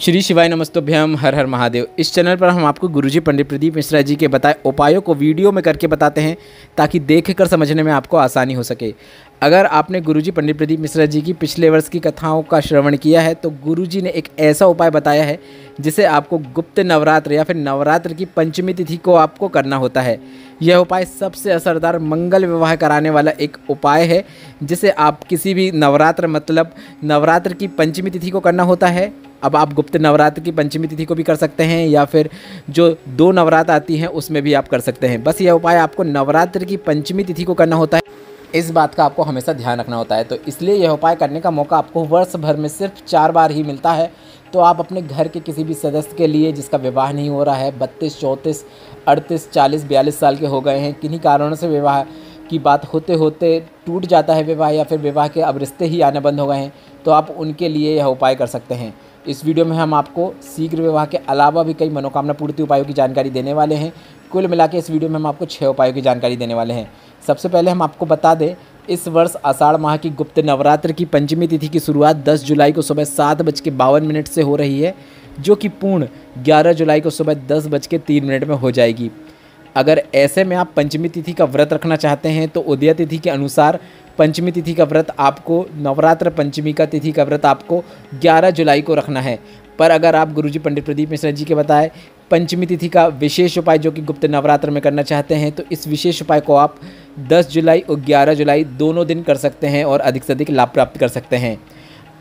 श्री शिवाय नमस्तुभ्यम, हर हर महादेव। इस चैनल पर हम आपको गुरुजी पंडित प्रदीप मिश्रा जी के बताए उपायों को वीडियो में करके बताते हैं ताकि देख कर समझने में आपको आसानी हो सके। अगर आपने गुरुजी पंडित प्रदीप मिश्रा जी की पिछले वर्ष की कथाओं का श्रवण किया है तो गुरुजी ने एक ऐसा उपाय बताया है जिसे आपको गुप्त नवरात्र या फिर नवरात्र की पंचमी तिथि को आपको करना होता है। यह उपाय सबसे असरदार मंगल विवाह कराने वाला एक उपाय है जिसे आप किसी भी नवरात्र मतलब नवरात्र की पंचमी तिथि को करना होता है। अब आप गुप्त नवरात्र की पंचमी तिथि को भी कर सकते हैं या फिर जो 2 नवरात्र आती हैं उसमें भी आप कर सकते हैं। बस यह उपाय आपको नवरात्र की पंचमी तिथि को करना होता है, इस बात का आपको हमेशा ध्यान रखना होता है। तो इसलिए यह उपाय करने का मौका आपको वर्ष भर में सिर्फ 4 बार ही मिलता है। तो आप अपने घर के किसी भी सदस्य के लिए जिसका विवाह नहीं हो रहा है, 32, 34, 38, 40, 42 साल के हो गए हैं, किन्हीं कारणों से विवाह की बात होते होते टूट जाता है विवाह या फिर विवाह के अब रिश्ते ही आने बंद हो गए हैं, तो आप उनके लिए यह उपाय कर सकते हैं। इस वीडियो में हम आपको शीघ्र विवाह के अलावा भी कई मनोकामना पूर्ति उपायों की जानकारी देने वाले हैं। कुल मिला के इस वीडियो में हम आपको 6 उपायों की जानकारी देने वाले हैं। सबसे पहले हम आपको बता दें, इस वर्ष आषाढ़ माह की गुप्त नवरात्र की पंचमी तिथि की शुरुआत 10 जुलाई को सुबह 7:52 से हो रही है, जो कि पूर्ण 11 जुलाई को सुबह 10:03 में हो जाएगी। अगर ऐसे में आप पंचमी तिथि का व्रत रखना चाहते हैं तो उदय तिथि के अनुसार पंचमी तिथि का व्रत आपको नवरात्र पंचमी का तिथि का व्रत आपको 11 जुलाई को रखना है। पर अगर आप गुरुजी पंडित प्रदीप मिश्रा जी के बताए पंचमी तिथि का विशेष उपाय जो कि गुप्त नवरात्र में करना चाहते हैं तो इस विशेष उपाय को आप 10 जुलाई और 11 जुलाई दोनों दिन कर सकते हैं और अधिक से अधिक लाभ प्राप्त कर सकते हैं।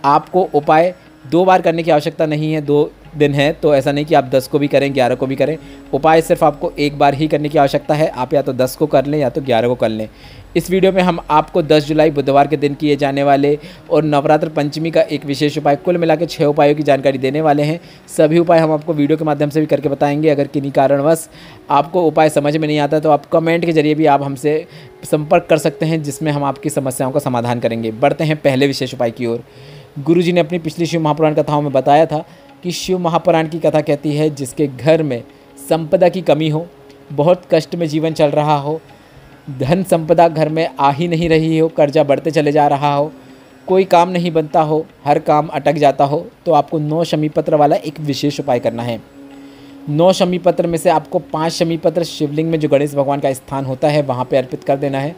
आपको उपाय 2 बार करने की आवश्यकता नहीं है, 2 दिन है तो ऐसा नहीं कि आप 10 को भी करें 11 को भी करें। उपाय सिर्फ आपको 1 बार ही करने की आवश्यकता है। आप या तो 10 को कर लें या तो 11 को कर लें। इस वीडियो में हम आपको 10 जुलाई बुधवार के दिन किए जाने वाले और नवरात्र पंचमी का एक विशेष उपाय कुल मिला के 6 उपायों की जानकारी देने वाले हैं। सभी उपाय हम आपको वीडियो के माध्यम से भी करके बताएंगे। अगर किन्हीं कारणवश आपको उपाय समझ में नहीं आता तो आप कमेंट के जरिए भी आप हमसे संपर्क कर सकते हैं, जिसमें हम आपकी समस्याओं का समाधान करेंगे। बढ़ते हैं पहले विशेष उपाय की ओर। गुरुजी ने अपनी पिछली शिव महापुराण कथाओं में बताया था कि शिव महापुराण की कथा कहती है जिसके घर में संपदा की कमी हो, बहुत कष्ट में जीवन चल रहा हो, धन संपदा घर में आ ही नहीं रही हो, कर्जा बढ़ते चले जा रहा हो, कोई काम नहीं बनता हो, हर काम अटक जाता हो, तो आपको 9 शमी पत्र वाला एक विशेष उपाय करना है। 9 शमी पत्र में से आपको 5 शमी पत्र शिवलिंग में जो गणेश भगवान का स्थान होता है वहाँ पर अर्पित कर देना है।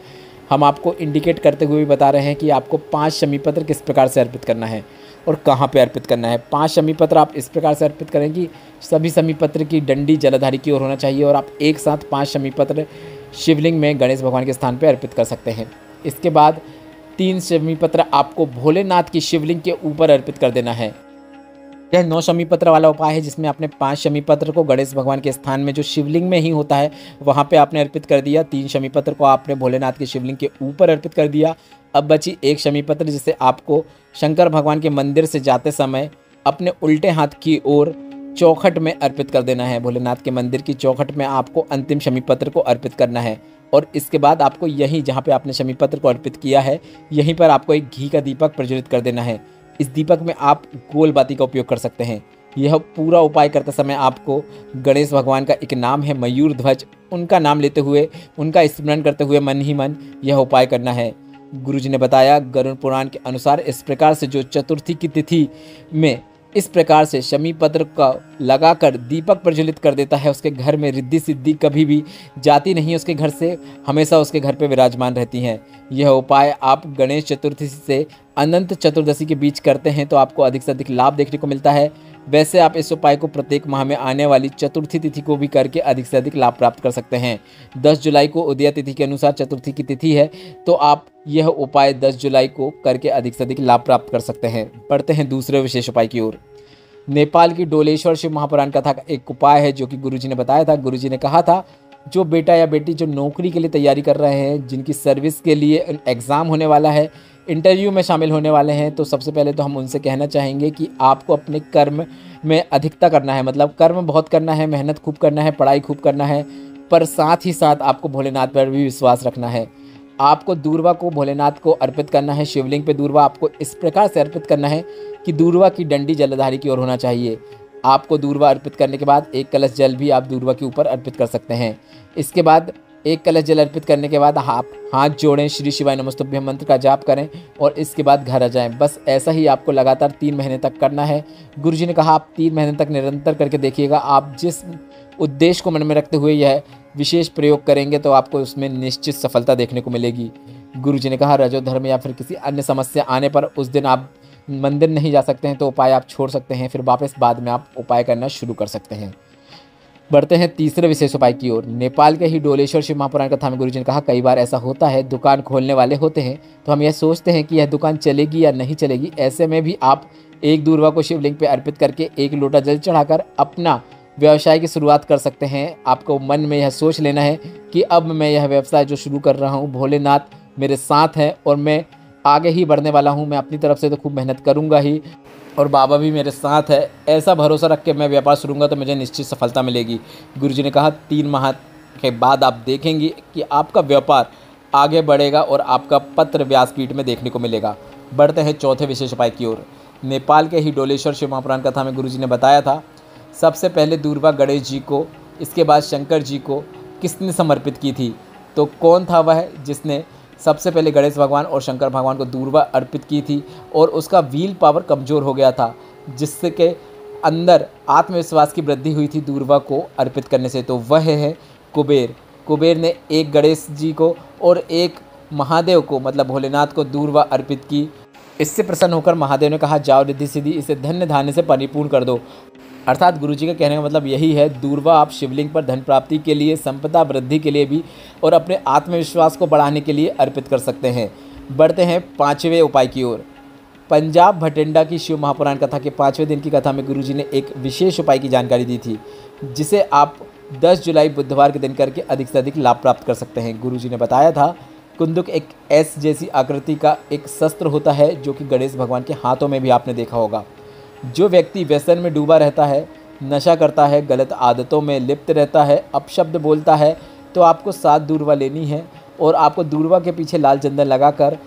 हम आपको इंडिकेट करते हुए भी बता रहे हैं कि आपको 5 शमी पत्र किस प्रकार से अर्पित करना है और कहाँ पे अर्पित करना है। 5 शमी पत्र आप इस प्रकार से अर्पित करें कि सभी शमी पत्र की डंडी जलधारी की ओर होना चाहिए और आप एक साथ 5 शमी पत्र शिवलिंग में गणेश भगवान के स्थान पे अर्पित कर सकते हैं। इसके बाद 3 शमी पत्र आपको भोलेनाथ की शिवलिंग के ऊपर अर्पित कर देना है। यह 9 शमी पत्र वाला उपाय है जिसमें आपने 5 शमी पत्र को गणेश भगवान के स्थान में जो शिवलिंग में ही होता है वहाँ पे आपने अर्पित कर दिया। 3 शमी पत्र को आपने भोलेनाथ की शिवलिंग के ऊपर अर्पित कर दिया। अब बची 1 शमी पत्र जिसे आपको शंकर भगवान के मंदिर से जाते समय अपने उल्टे हाथ की ओर चौखट में अर्पित कर देना है। भोलेनाथ के मंदिर की चौखट में आपको अंतिम शमी पत्र को अर्पित करना है और इसके बाद आपको यहीं जहाँ पे आपने शमी पत्र को अर्पित किया है यहीं पर आपको एक घी का दीपक प्रज्वलित कर देना है। इस दीपक में आप गोल बाती का उपयोग कर सकते हैं। यह पूरा उपाय करते समय आपको गणेश भगवान का एक नाम है मयूर ध्वज, उनका नाम लेते हुए उनका स्मरण करते हुए मन ही मन यह उपाय करना है। गुरुजी ने बताया गरुड़ पुराण के अनुसार इस प्रकार से जो चतुर्थी की तिथि में इस प्रकार से शमी पत्र का लगाकर दीपक प्रज्वलित कर देता है उसके घर में रिद्धि सिद्धि कभी भी जाती नहीं, उसके घर से हमेशा उसके घर पे विराजमान रहती हैं। यह उपाय आप गणेश चतुर्थी से अनंत चतुर्दशी के बीच करते हैं तो आपको अधिक से अधिक लाभ देखने को मिलता है। वैसे आप इस उपाय को प्रत्येक माह में आने वाली चतुर्थी तिथि को भी करके अधिक से अधिक लाभ प्राप्त कर सकते हैं। 10 जुलाई को उदय तिथि के अनुसार चतुर्थी की तिथि है तो आप यह उपाय 10 जुलाई को करके अधिक से अधिक लाभ प्राप्त कर सकते हैं। बढ़ते हैं दूसरे विशेष उपाय की ओर। नेपाल की डोलेश्वर शिव महापुराण कथा का एक उपाय है जो कि गुरुजी ने बताया था। गुरुजी ने कहा था जो बेटा या बेटी जो नौकरी के लिए तैयारी कर रहे हैं, जिनकी सर्विस के लिए एग्ज़ाम होने वाला है, इंटरव्यू में शामिल होने वाले हैं, तो सबसे पहले तो हम उनसे कहना चाहेंगे कि आपको अपने कर्म में अधिकता करना है। मतलब कर्म बहुत करना है, मेहनत खूब करना है, पढ़ाई खूब करना है, पर साथ ही साथ आपको भोलेनाथ पर भी विश्वास रखना है। आपको दूर्वा को भोलेनाथ को अर्पित करना है। शिवलिंग पे दूर्वा आपको इस प्रकार से अर्पित करना है कि दूर्वा की डंडी जलधारी की ओर होना चाहिए। आपको दूर्वा अर्पित करने के बाद 1 कलश जल भी आप दूर्वा के ऊपर अर्पित कर सकते हैं। इसके बाद एक कलश जल अर्पित करने के बाद आप हाथ जोड़ें, श्री शिवाय नमस्तुभ्यं मंत्र का जाप करें और इसके बाद घर आ जाएं। बस ऐसा ही आपको लगातार 3 महीने तक करना है। गुरुजी ने कहा आप 3 महीने तक निरंतर करके देखिएगा। आप जिस उद्देश्य को मन में रखते हुए यह विशेष प्रयोग करेंगे तो आपको उसमें निश्चित सफलता देखने को मिलेगी। गुरुजी ने कहा रजोधर्म या फिर किसी अन्य समस्या आने पर उस दिन आप मंदिर नहीं जा सकते हैं तो उपाय आप छोड़ सकते हैं, फिर वापस बाद में आप उपाय करना शुरू कर सकते हैं। बढ़ते हैं तीसरे विशेष उपाय की ओर। नेपाल के ही डोलेश्वर शिव महापुराण कथा में गुरुजी ने कहा कई बार ऐसा होता है, दुकान खोलने वाले होते हैं तो हम यह सोचते हैं कि यह दुकान चलेगी या नहीं चलेगी। ऐसे में भी आप एक दूर्वा को शिवलिंग पर अर्पित करके 1 लोटा जल चढ़ाकर अपना व्यवसाय की शुरुआत कर सकते हैं। आपको मन में यह सोच लेना है कि अब मैं यह व्यवसाय जो शुरू कर रहा हूँ, भोलेनाथ मेरे साथ हैं और मैं आगे ही बढ़ने वाला हूँ। मैं अपनी तरफ से तो खूब मेहनत करूँगा ही और बाबा भी मेरे साथ है। ऐसा भरोसा रख के मैं व्यापार शुरूंगा तो मुझे निश्चित सफलता मिलेगी। गुरुजी ने कहा 3 माह के बाद आप देखेंगे कि आपका व्यापार आगे बढ़ेगा और आपका पत्र व्यासपीठ में देखने को मिलेगा। बढ़ते हैं चौथे विशेष उपाय की ओर। नेपाल के ही डोलेश्वर शिव महापुराण कथा में गुरुजी ने बताया था सबसे पहले दूर्वा गणेश जी को, इसके बाद शंकर जी को किसने समर्पित की थी? तो कौन था वह जिसने सबसे पहले गणेश भगवान और शंकर भगवान को दूर्वा अर्पित की थी और उसका व्हील पावर कमज़ोर हो गया था, जिसके अंदर आत्मविश्वास की वृद्धि हुई थी दूर्वा को अर्पित करने से? तो वह है कुबेर। कुबेर ने एक गणेश जी को और एक महादेव को मतलब भोलेनाथ को दूर्वा अर्पित की। इससे प्रसन्न होकर महादेव ने कहा जाओ रिद्धि सिद्धि, इसे धन्य धान्य से परिपूर्ण कर दो। अर्थात गुरुजी का कहने का मतलब यही है, दूर्वा आप शिवलिंग पर धन प्राप्ति के लिए, संपदा वृद्धि के लिए भी और अपने आत्मविश्वास को बढ़ाने के लिए अर्पित कर सकते हैं। बढ़ते हैं 5वें उपाय की ओर। पंजाब भटिंडा की शिव महापुराण कथा के 5वें दिन की कथा में गुरुजी ने एक विशेष उपाय की जानकारी दी थी, जिसे आप 10 जुलाई बुधवार के दिन करके अधिक से अधिक लाभ प्राप्त कर सकते हैं। गुरुजी ने बताया था कुंदुक एक एस जैसी आकृति का एक शस्त्र होता है जो कि गणेश भगवान के हाथों में भी आपने देखा होगा। जो व्यक्ति व्यसन में डूबा रहता है, नशा करता है, गलत आदतों में लिप्त रहता है, अपशब्द बोलता है, तो आपको 7 दूर्वा लेनी है और आपको दूर्वा के पीछे लाल चंदन लगाकर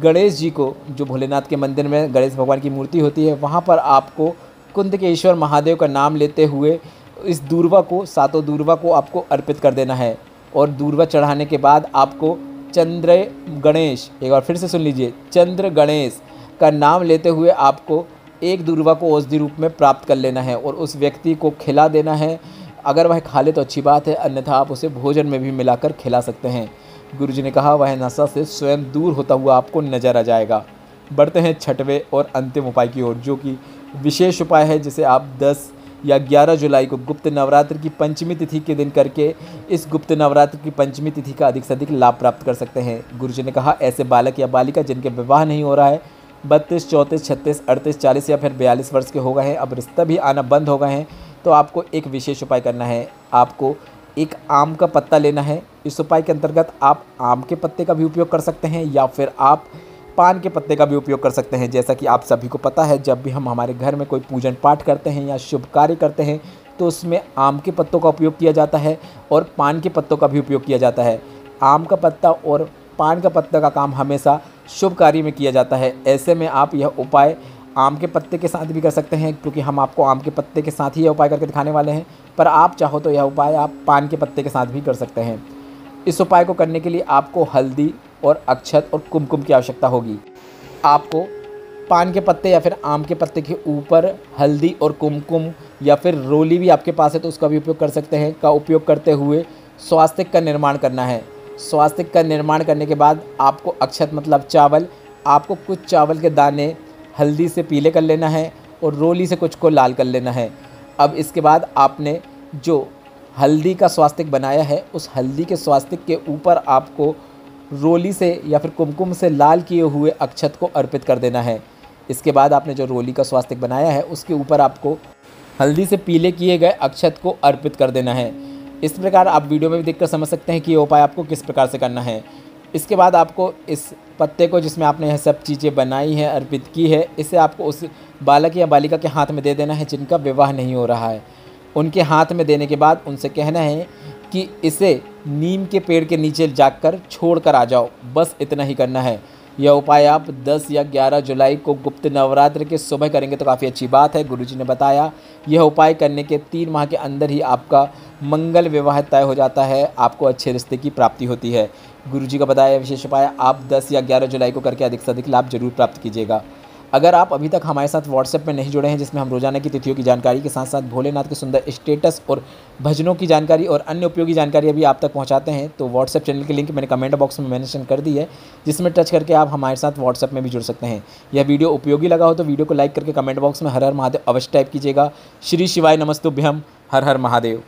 गणेश जी को, जो भोलेनाथ के मंदिर में गणेश भगवान की मूर्ति होती है, वहाँ पर आपको कुंद के ईश्वर महादेव का नाम लेते हुए इस दूर्वा को, 7 दूर्वा को आपको अर्पित कर देना है। और दूर्वा चढ़ाने के बाद आपको चंद्र गणेश, एक बार फिर से सुन लीजिए, चंद्र गणेश का नाम लेते हुए आपको एक दूर्वा को औषधि रूप में प्राप्त कर लेना है और उस व्यक्ति को खिला देना है। अगर वह खा ले तो अच्छी बात है, अन्यथा आप उसे भोजन में भी मिलाकर खिला सकते हैं। गुरुजी ने कहा वह नशा से स्वयं दूर होता हुआ आपको नजर आ जाएगा। बढ़ते हैं 6वें और अंतिम उपाय की ओर, जो कि विशेष उपाय है जिसे आप 10 या 11 जुलाई को गुप्त नवरात्र की पंचमी तिथि के दिन करके इस गुप्त नवरात्र की पंचमी तिथि का अधिक से अधिक लाभ प्राप्त कर सकते हैं। गुरुजी ने कहा ऐसे बालक या बालिका जिनके विवाह नहीं हो रहा है, 32, 34, 36, 38, 40 या फिर 42 वर्ष के हो गए हैं, अब रिश्ता भी आना बंद हो गए हैं, तो आपको एक विशेष उपाय करना है। आपको एक आम का पत्ता लेना है। इस उपाय के अंतर्गत आप आम के पत्ते का भी उपयोग कर सकते हैं या फिर आप पान के पत्ते का भी उपयोग कर सकते हैं। जैसा कि आप सभी को पता है, जब भी हम हमारे घर में कोई पूजन पाठ करते हैं या शुभ कार्य करते हैं तो उसमें आम के पत्तों का उपयोग किया जाता है और पान के पत्तों का भी उपयोग किया जाता है। आम का पत्ता और पान का पत्ता का काम हमेशा शुभ कार्य में किया जाता है। ऐसे में आप यह उपाय आम के पत्ते के साथ भी कर सकते हैं, क्योंकि हम आपको आम के पत्ते के साथ ही यह उपाय करके दिखाने वाले हैं, पर आप चाहो तो यह उपाय आप पान के पत्ते के साथ भी कर सकते हैं। इस उपाय को करने के लिए आपको हल्दी और अक्षत और कुमकुम की आवश्यकता होगी। आपको पान के पत्ते या फिर आम के पत्ते के ऊपर हल्दी और कुमकुम या फिर रोली भी आपके पास है तो उसका भी उपयोग कर सकते हैं, का उपयोग करते हुए स्वास्तिक का निर्माण करना है। स्वास्तिक का निर्माण करने के बाद आपको अक्षत मतलब चावल, आपको कुछ चावल के दाने हल्दी से पीले कर लेना है और रोली से कुछ को लाल कर लेना है। अब इसके बाद आपने जो हल्दी का स्वास्तिक बनाया है, उस हल्दी के स्वास्तिक के ऊपर आपको रोली से या फिर कुमकुम से लाल किए हुए अक्षत को अर्पित कर देना है। इसके बाद आपने जो रोली का स्वास्तिक बनाया है उसके ऊपर आपको हल्दी से पीले किए गए अक्षत को अर्पित कर देना है। इस प्रकार आप वीडियो में भी देखकर समझ सकते हैं कि ये उपाय आपको किस प्रकार से करना है। इसके बाद आपको इस पत्ते को, जिसमें आपने यह सब चीज़ें बनाई हैं, अर्पित की है, इसे आपको उस बालक या बालिका के हाथ में दे देना है जिनका विवाह नहीं हो रहा है। उनके हाथ में देने के बाद उनसे कहना है कि इसे नीम के पेड़ के नीचे जाकर छोड़ कर आ जाओ। बस इतना ही करना है। यह उपाय आप 10 या 11 जुलाई को गुप्त नवरात्र के सुबह करेंगे तो काफ़ी अच्छी बात है। गुरुजी ने बताया यह उपाय करने के 3 माह के अंदर ही आपका मंगल विवाह तय हो जाता है, आपको अच्छे रिश्ते की प्राप्ति होती है। गुरुजी का बताया विशेष उपाय आप 10 या 11 जुलाई को करके अधिक से अधिक लाभ जरूर प्राप्त कीजिएगा। अगर आप अभी तक हमारे साथ व्हाट्सएप में नहीं जुड़े हैं, जिसमें हम रोजाना की तिथियों की जानकारी के साथ साथ भोलेनाथ के सुंदर स्टेटस और भजनों की जानकारी और अन्य उपयोगी जानकारी अभी आप तक पहुंचाते हैं, तो व्हाट्सएप चैनल की लिंक मैंने कमेंट बॉक्स में मेंशन कर दी है, जिसमें टच करके आप हमारे साथ व्हाट्सएप में भी जुड़ सकते हैं। यह वीडियो उपयोगी लगा हो तो वीडियो को लाइक करके कमेंट बॉक्स में हर हर महादेव अवश्य टाइप कीजिएगा। श्री शिवाय नमस्तुभ्यम। हर हर महादेव।